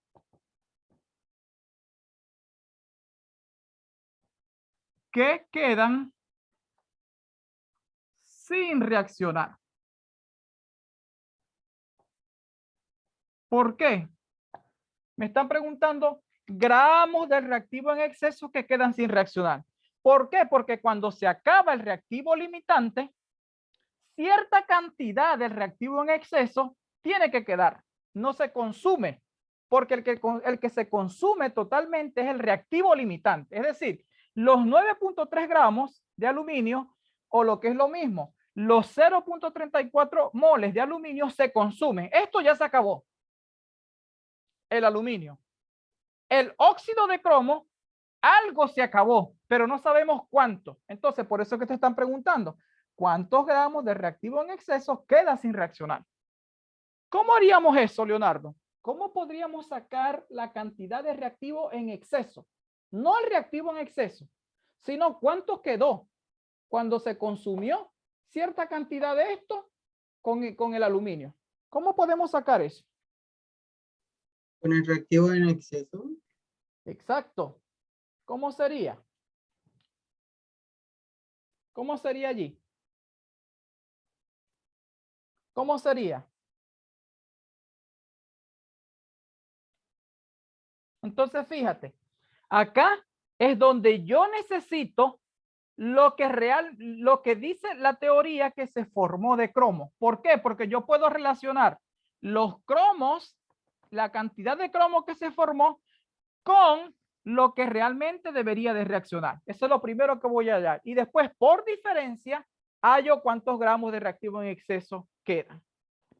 que quedan sin reaccionar. ¿Por qué? Me están preguntando gramos del reactivo en exceso que quedan sin reaccionar. ¿Por qué? Porque cuando se acaba el reactivo limitante, cierta cantidad del reactivo en exceso tiene que quedar. No se consume, porque el que se consume totalmente es el reactivo limitante. Es decir, los 9.3 gramos de aluminio, o lo que es lo mismo, los 0.34 moles de aluminio se consumen. Esto ya se acabó. El aluminio. El óxido de cromo, algo se acabó, pero no sabemos cuánto. Entonces, por eso que te están preguntando, ¿cuántos gramos de reactivo en exceso queda sin reaccionar? ¿Cómo haríamos eso, Leonardo? ¿Cómo podríamos sacar la cantidad de reactivo en exceso? No el reactivo en exceso, sino cuánto quedó cuando se consumió cierta cantidad de esto con el aluminio. ¿Cómo podemos sacar eso? Con el reactivo en exceso. Exacto. ¿Cómo sería? ¿Cómo sería allí? ¿Cómo sería? Entonces, fíjate, acá es donde yo necesito lo que dice la teoría que se formó de cromo. ¿Por qué? Porque yo puedo relacionar los cromos, la cantidad de cromo que se formó con lo que realmente debería de reaccionar. Eso es lo primero que voy a hallar. Y después, por diferencia, hallo cuántos gramos de reactivo en exceso quedan.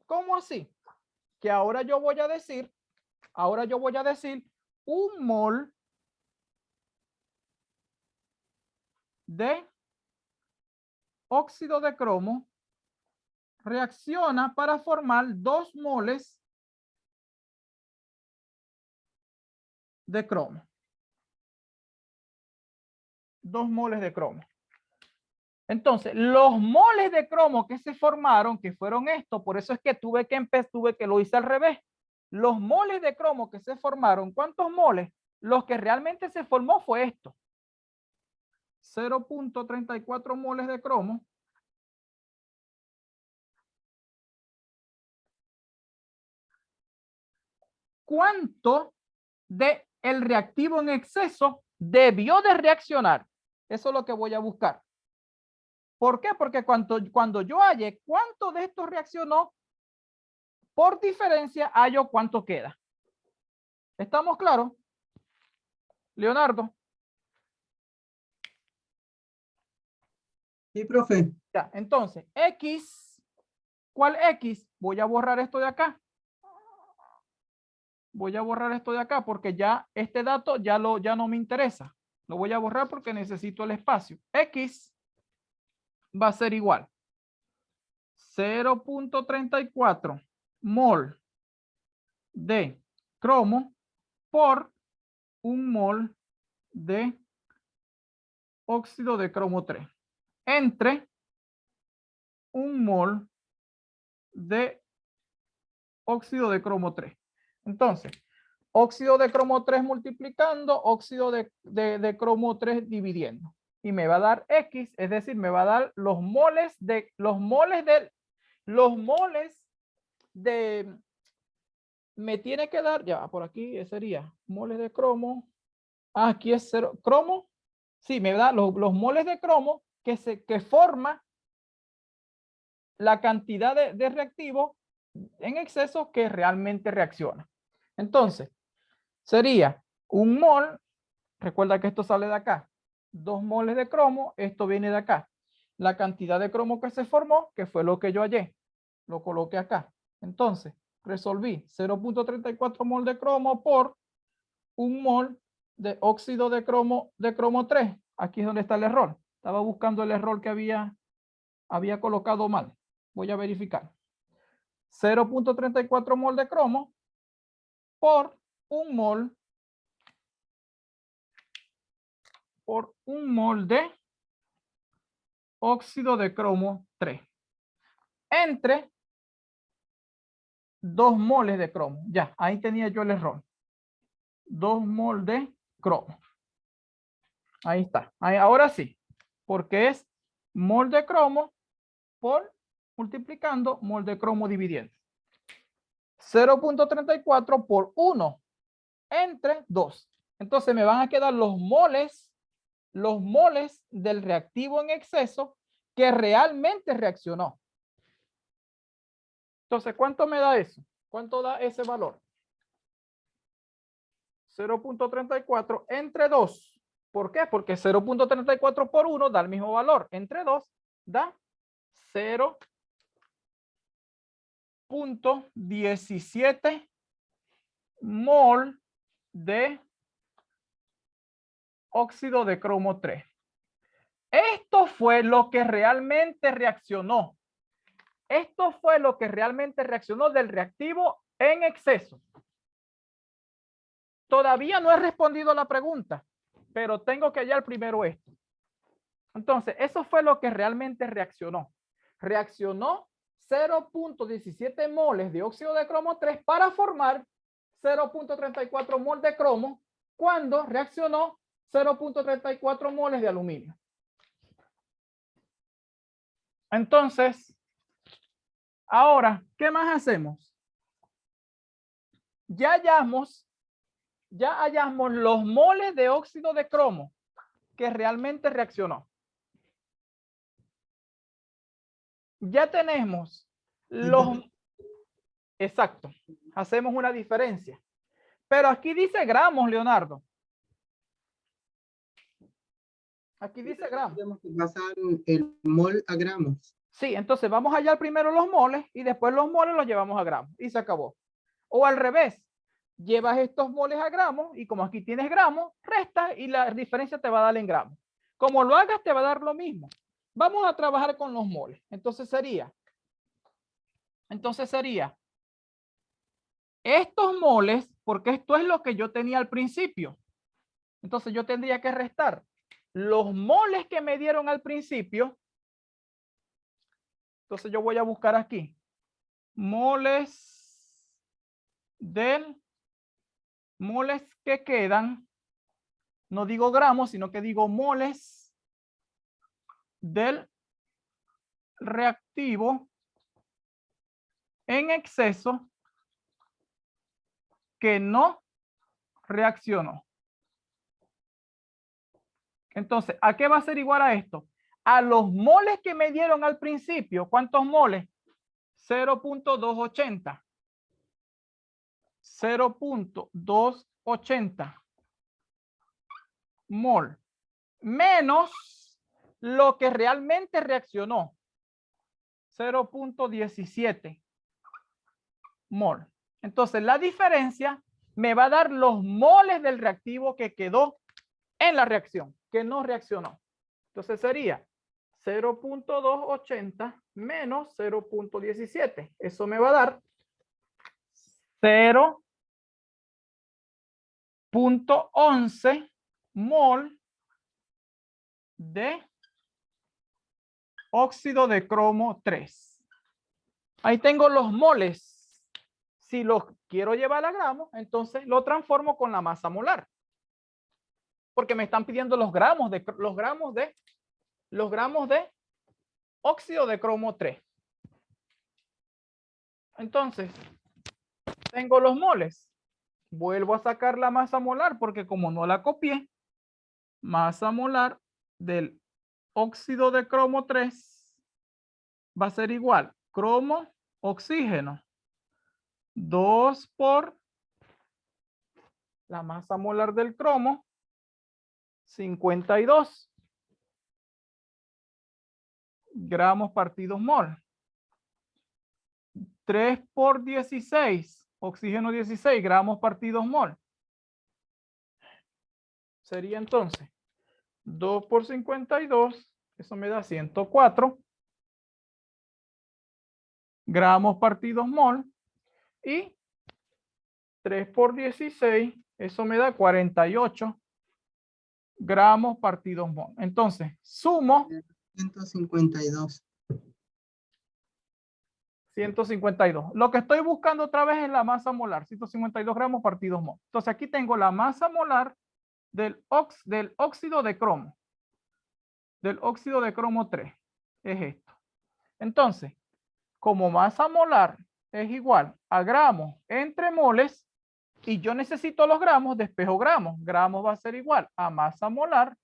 ¿Cómo así? Que ahora yo voy a decir un mol de óxido de cromo reacciona para formar 2 moles de cromo. 2 moles de cromo. Entonces, los moles de cromo que se formaron, que fueron estos, por eso es que tuve que lo hice al revés. Los moles de cromo que se formaron, ¿cuántos moles? Los que realmente se formó fue esto. 0.34 moles de cromo. ¿Cuánto de el reactivo en exceso debió de reaccionar? Eso es lo que voy a buscar. ¿Por qué? Porque cuando yo halle cuánto de esto reaccionó, por diferencia hallo cuánto queda. ¿Estamos claros? Leonardo. Sí, profe. Ya, entonces, X, ¿cuál X? Voy a borrar esto de acá. Voy a borrar esto de acá porque ya este dato ya no me interesa. Lo voy a borrar porque necesito el espacio. X va a ser igual. 0.34 mol de cromo por 1 mol de óxido de cromo 3 entre 1 mol de óxido de cromo 3. Entonces, óxido de cromo 3 multiplicando, óxido de cromo 3 dividiendo. Y me va a dar X, es decir, me va a dar los moles de, me tiene que dar, ya, por aquí sería moles de cromo. Ah, aquí es 0, cromo. Sí, me da los moles de cromo que forma la cantidad de reactivo en exceso que realmente reacciona. Entonces, sería 1 mol, recuerda que esto sale de acá, 2 moles de cromo, esto viene de acá. La cantidad de cromo que se formó, que fue lo que yo hallé, lo coloqué acá. Entonces, resolví 0.34 mol de cromo por 1 mol de óxido de cromo 3. Aquí es donde está el error. Estaba buscando el error que había colocado mal. Voy a verificar. 0.34 mol de cromo por 1 mol de óxido de cromo 3 entre 2 moles de cromo. Ya, ahí tenía yo el error. 2 mol de cromo. Ahí está. Ahora sí, porque es mol de cromo por multiplicando mol de cromo dividiendo. 0.34 por 1 entre 2. Entonces me van a quedar los moles del reactivo en exceso que realmente reaccionó. Entonces, ¿cuánto me da eso? ¿Cuánto da ese valor? 0.34 entre 2. ¿Por qué? Porque 0.34 por 1 da el mismo valor. Entre 2 da 0.17 mol de óxido de cromo 3. Esto fue lo que realmente reaccionó. Esto fue lo que realmente reaccionó del reactivo en exceso. Todavía no he respondido a la pregunta, pero tengo que hallar primero esto. Entonces, eso fue lo que realmente reaccionó. Reaccionó 0.17 moles de óxido de cromo 3 para formar 0.34 mol de cromo cuando reaccionó 0.34 moles de aluminio. Entonces, ahora, ¿qué más hacemos? Ya hallamos los moles de óxido de cromo que realmente reaccionó. Ya tenemos los... Exacto. Hacemos una diferencia. Pero aquí dice gramos, Leonardo. Aquí dice gramos. Tenemos que pasar el mol a gramos. Sí, entonces vamos a hallar primero los moles y después los moles los llevamos a gramos y se acabó. O al revés, llevas estos moles a gramos y como aquí tienes gramos, restas y la diferencia te va a dar en gramos. Como lo hagas te va a dar lo mismo. Vamos a trabajar con los moles. Entonces sería estos moles, porque esto es lo que yo tenía al principio. Entonces yo tendría que restar los moles que me dieron al principio. Entonces yo voy a buscar aquí moles que quedan. No digo gramos, sino que digo moles del reactivo en exceso que no reaccionó. Entonces, ¿a qué va a ser igual a esto? A los moles que me dieron al principio. ¿Cuántos moles? 0.280. 0.280 mol menos lo que realmente reaccionó. 0.17 mol. Entonces, la diferencia me va a dar los moles del reactivo que quedó en la reacción, que no reaccionó. Entonces sería 0.280 menos 0.17. Eso me va a dar 0.11 mol de óxido de cromo 3. Ahí tengo los moles. Si los quiero llevar a gramos, entonces lo transformo con la masa molar. Porque me están pidiendo los gramos de óxido de cromo 3. Entonces, tengo los moles. Vuelvo a sacar la masa molar porque como no la copié, masa molar del óxido de cromo 3 va a ser igual cromo, oxígeno, 2 por la masa molar del cromo, 52 gramos partidos mol. 3 por 16, oxígeno 16 gramos partidos mol. Sería entonces 2 por 52, eso me da 104 gramos partidos mol. Y 3 por 16, eso me da 48 gramos partidos mol. Entonces, sumo 152. 152. Lo que estoy buscando otra vez es la masa molar, 152 gramos partidos mol. Entonces, aquí tengo la masa molar del óxido de cromo. Del óxido de cromo 3. Es esto. Entonces, como masa molar es igual a gramos entre moles, y yo necesito los gramos, despejo gramos. Gramos va a ser igual a masa molar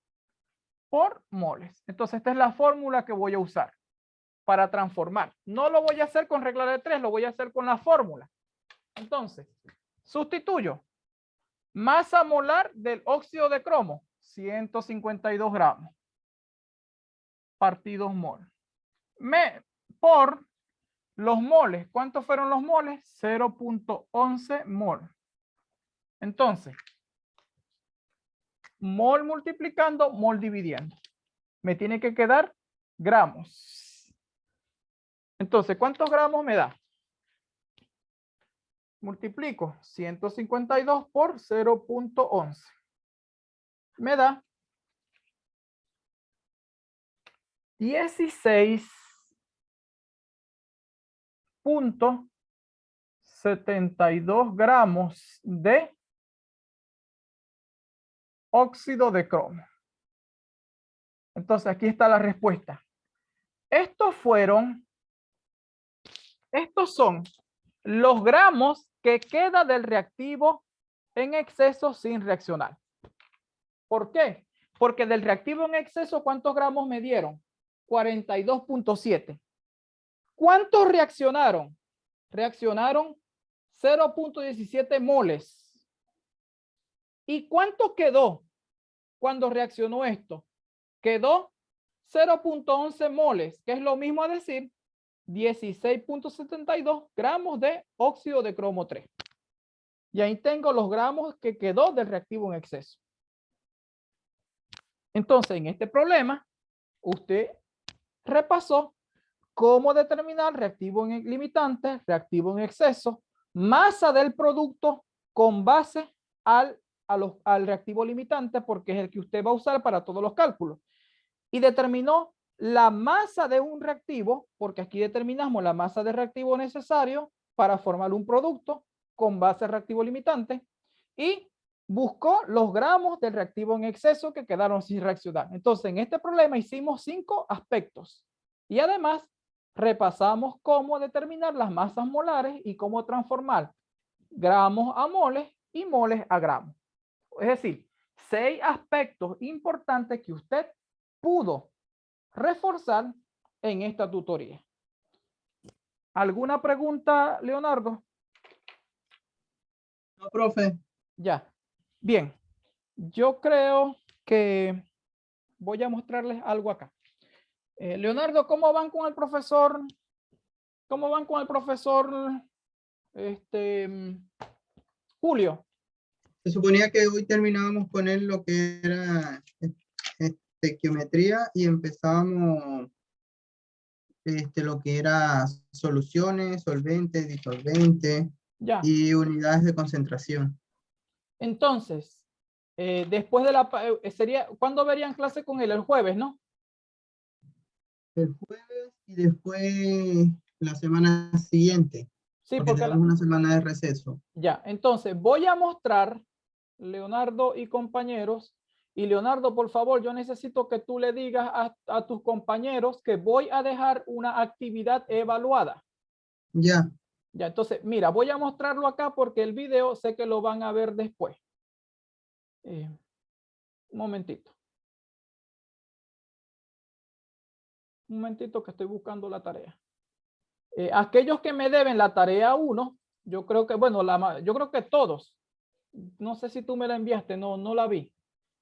por moles. Entonces, esta es la fórmula que voy a usar para transformar. No lo voy a hacer con regla de 3, lo voy a hacer con la fórmula. Entonces, sustituyo. Masa molar del óxido de cromo, 152 gramos. Partidos mol. Por los moles. ¿Cuántos fueron los moles? 0.11 mol. Entonces, mol multiplicando, mol dividiendo. Me tiene que quedar gramos. Entonces, ¿cuántos gramos me da? Multiplico 152 por 0.11. Me da 16.72 gramos de óxido de cromo. Entonces, aquí está la respuesta. Estos son los gramos que queda del reactivo en exceso sin reaccionar. ¿Por qué? Porque del reactivo en exceso, ¿cuántos gramos me dieron? 42.7. ¿Cuántos reaccionaron? Reaccionaron 0.17 moles. ¿Y cuánto quedó cuando reaccionó esto? quedó 0.11 moles, que es lo mismo a decir 16.72 gramos de óxido de cromo 3. Y ahí tengo los gramos que quedó del reactivo en exceso. Entonces, en este problema, usted repasó cómo determinar reactivo en limitante, reactivo en exceso, masa del producto con base al reactivo limitante, porque es el que usted va a usar para todos los cálculos. Y determinó la masa de un reactivo, porque aquí determinamos la masa de reactivo necesario para formar un producto con base al reactivo limitante, y buscó los gramos del reactivo en exceso que quedaron sin reaccionar. Entonces, en este problema hicimos 5 aspectos y además repasamos cómo determinar las masas molares y cómo transformar gramos a moles y moles a gramos. Es decir, 6 aspectos importantes que usted pudo reforzar en esta tutoría. ¿Alguna pregunta, Leonardo? No, profe. Ya. Bien. Yo creo que voy a mostrarles algo acá. Leonardo, ¿cómo van con el profesor? ¿Cómo van con el profesor Julio? Se suponía que hoy terminábamos con él lo que era estequiometría y empezábamos lo que era soluciones, solventes, disolventes Ya. y unidades de concentración. Entonces, después de la... sería, ¿cuándo verían clase con él? El jueves, ¿no? El jueves y después la semana siguiente, Sí, porque tenemos una semana de receso. Ya, entonces voy a mostrar, Leonardo y compañeros, y Leonardo, por favor, yo necesito que tú le digas a tus compañeros que voy a dejar una actividad evaluada. Ya. Ya, entonces, mira, voy a mostrarlo acá porque el video sé que lo van a ver después. Un momentito. Un momentito que estoy buscando la tarea. Aquellos que me deben la tarea 1, yo creo que, bueno, yo creo que todos. No sé si tú me la enviaste, no la vi.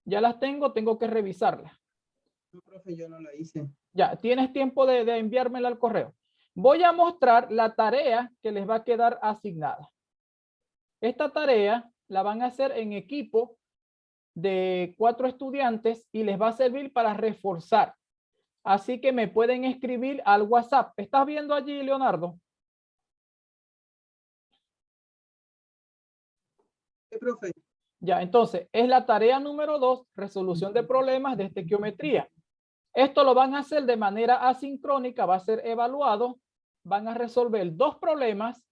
Ya las tengo que revisarlas. No, profe, yo no la hice. Ya, tienes tiempo de enviármela al correo. Voy a mostrar la tarea que les va a quedar asignada. Esta tarea la van a hacer en equipo de 4 estudiantes y les va a servir para reforzar. Así que me pueden escribir al WhatsApp. ¿Estás viendo allí, Leonardo? ¿Qué, profe? Ya, entonces, es la tarea número 2, resolución de problemas de estequiometría. Esto lo van a hacer de manera asincrónica, va a ser evaluado. Van a resolver 2 problemas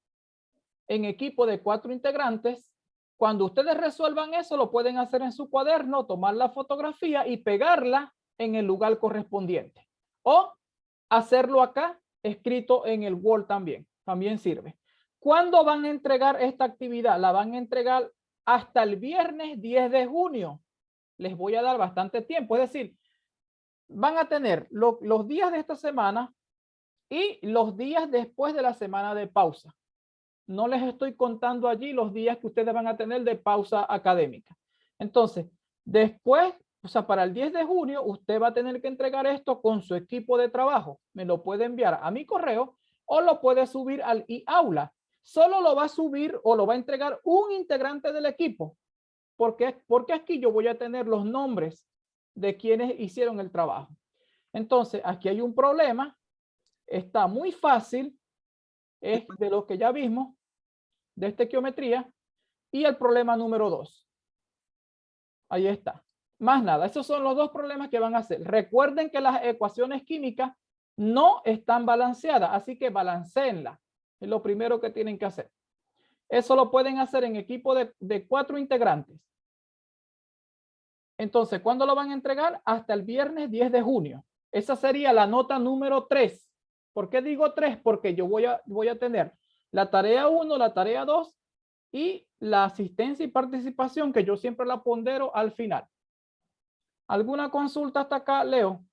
en equipo de 4 integrantes. Cuando ustedes resuelvan eso, lo pueden hacer en su cuaderno, tomar la fotografía y pegarla en el lugar correspondiente. O hacerlo acá, escrito en el Word también. También sirve. ¿Cuándo van a entregar esta actividad? La van a entregar hasta el viernes 10 de junio. Les voy a dar bastante tiempo. Es decir, van a tener los días de esta semana y los días después de la semana de pausa. No les estoy contando allí los días que ustedes van a tener de pausa académica. Entonces, después, o sea, para el 10 de junio, usted va a tener que entregar esto con su equipo de trabajo. Me lo puede enviar a mi correo o lo puede subir al e-aula. Solo lo va a subir o lo va a entregar un integrante del equipo. Porque aquí yo voy a tener los nombres de quienes hicieron el trabajo. Entonces, aquí hay un problema. Está muy fácil. Es de lo que ya vimos, de estequiometría. Y el problema número 2. Ahí está. Más nada. Esos son los 2 problemas que van a hacer. Recuerden que las ecuaciones químicas no están balanceadas. Así que balancéenlas. Es lo primero que tienen que hacer. Eso lo pueden hacer en equipo de 4 integrantes. Entonces, ¿cuándo lo van a entregar? Hasta el viernes 10 de junio. Esa sería la nota número 3. ¿Por qué digo 3? Porque yo voy a tener la tarea 1, la tarea 2 y la asistencia y participación, que yo siempre la pondero al final. ¿Alguna consulta hasta acá, Leo?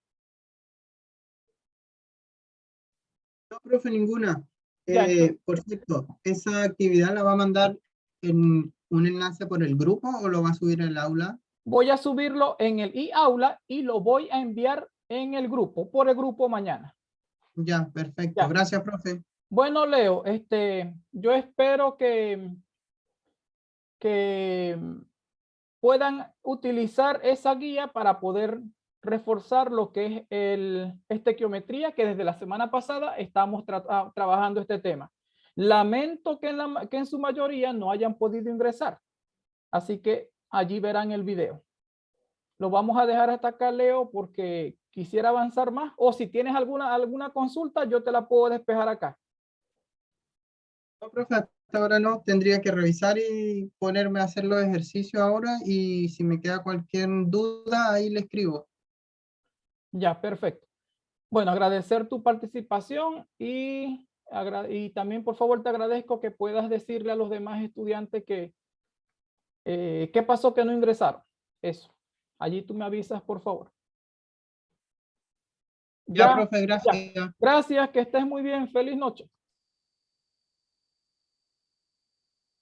No, profe, ninguna. Ya, Por cierto, ¿esa actividad la va a mandar en un enlace por el grupo o lo va a subir al aula? Voy a subirlo en el e-aula y lo voy a enviar en el grupo, por el grupo mañana. Ya, perfecto. Ya. Gracias, profe. Bueno, Leo, yo espero que puedan utilizar esa guía para poder reforzar lo que es estequiometría, que desde la semana pasada estamos trabajando este tema. Lamento que en su mayoría no hayan podido ingresar. Así que allí verán el video. Lo vamos a dejar hasta acá, Leo, porque quisiera avanzar más. O si tienes alguna consulta, yo te la puedo despejar acá. No, profe, hasta ahora no. Tendría que revisar y ponerme a hacer los ejercicios ahora. Y si me queda cualquier duda, ahí le escribo. Ya, perfecto. Bueno, agradecer tu participación y también, por favor, te agradezco que puedas decirle a los demás estudiantes que qué pasó que no ingresaron. Eso. Allí tú me avisas, por favor. Ya, profe, gracias. Ya. Gracias, que estés muy bien. Feliz noche.